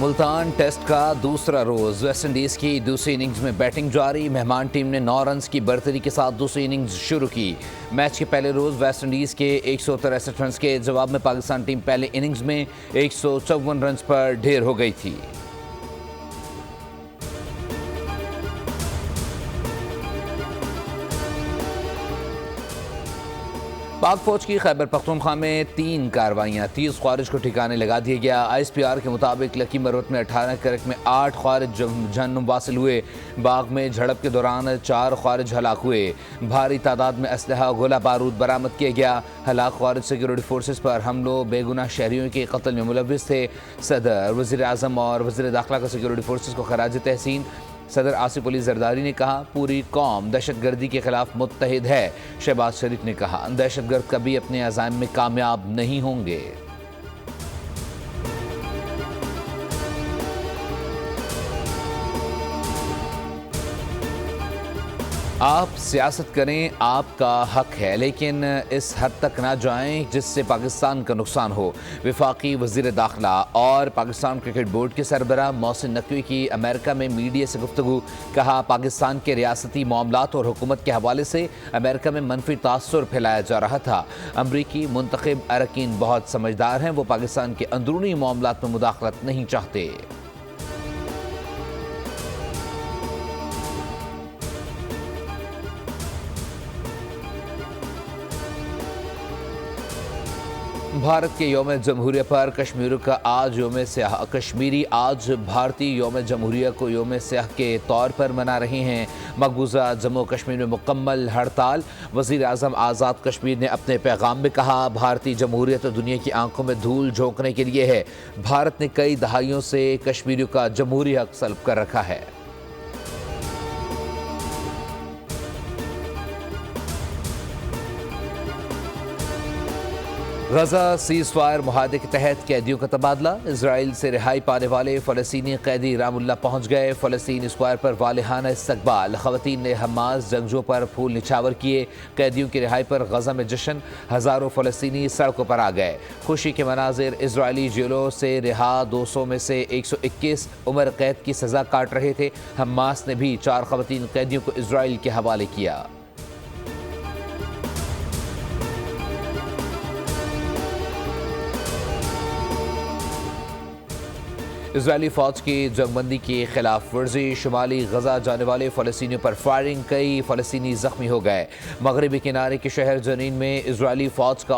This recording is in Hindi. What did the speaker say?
मुल्तान टेस्ट का दूसरा रोज वेस्ट इंडीज की दूसरी इनिंग्स में बैटिंग जारी। मेहमान टीम ने 9 रन की बढ़तरी के साथ दूसरी इनिंग्स शुरू की। मैच के पहले रोज वेस्ट इंडीज के 163 रन के जवाब में पाकिस्तान टीम पहले इनिंग्स में 154 रन पर ढेर हो गई थी। पाक फौज की खैबर पख्तूनख्वा में 3 कार्रवाइयाँ, 30 ख्वारिज को ठिकाने लगा दिया गया। ISPR के मुताबिक लकी मरवत में 18 करक में 8 ख्वारिज जहन्नुम वासिल हुए। बाग में झड़प के दौरान 4 ख्वारिज हलाक हुए। भारी तादाद में असलहा गोला बारूद बरामद किया गया। हलाक ख्वारिज सिक्योरिटी फोर्सेज पर हमलों बेगुनाह शहरियों के कत्ल में मुलव्विस थे। सदर, वज़ीर आज़म और वज़ीर दाखिला का सिक्योरिटी फोर्सेज को खराज तहसीन। सदर आसिफ अली जरदारी ने कहा, पूरी कौम दहशतगर्दी के खिलाफ मुत्तहिद है। शहबाज शरीफ ने कहा, दहशतगर्द कभी अपने अज़ाइम में कामयाब नहीं होंगे। आप सियासत करें, आपका हक है, लेकिन इस हद तक ना जाएं जिससे पाकिस्तान का नुकसान हो। वफाकी वज़ीर दाखिला और पाकिस्तान क्रिकेट बोर्ड के सरबराह मोहसिन नकवी की अमेरिका में मीडिया से गुफ्तगू। कहा, पाकिस्तान के रियासती मामलात और हुकूमत के हवाले से अमेरिका में मनफी तासुर फैलाया जा रहा था। अमरीकी मुंतखब अरकान बहुत समझदार हैं, वो पाकिस्तान के अंदरूनी मामलात में मुदाखलत नहीं चाहते। भारत के यौम जमहूरिया पर कश्मीरी आज भारतीय यौम जमहूरिया को यौम स्याह के तौर पर मना रहे हैं। मकबूजा जम्मू कश्मीर में मुकम्मल हड़ताल। वज़ीर आज़म आज़ाद कश्मीर ने अपने पैगाम में कहा, भारतीय जमहूरियत तो दुनिया की आंखों में धूल झोंकने के लिए है। भारत ने कई दहाइयों से कश्मीरियों का जमहूरी हक सल्ब कर रखा है। गजा सीज़ फायर मुआहदे के तहत कैदियों का तबादला। इसराइल से रिहाई पाने वाले फ़लस्तीनी कैदी रामुल्ला पहुँच गए। फ़लस्तीन स्क्वायर पर वालिहाना इस्तकबाल। ख़वातीन ने हमास जंगजों पर फूल निछावर किए। कैदियों की रिहाई पर गजा में जश्न। हज़ारों फ़लस्तीनी सड़कों पर आ गए। खुशी के मनाजिर। इसराइली जेलों से रिहा 200 में से 121 उम्र कैद की सज़ा काट रहे थे। हमास ने भी 4 ख़वातीन कैदियों को इसराइल के हवाले किया। इजरायली फ़ौज की जंगबंदी की खिलाफ वर्जी। शुमाली गजा जाने वाले फ़लस्तीनियों पर फायरिंग। कई फ़लस्तीनी ज़ख्मी हो गए। मगरबी किनारे के शहर जनीन में इजरायली फ़ौज का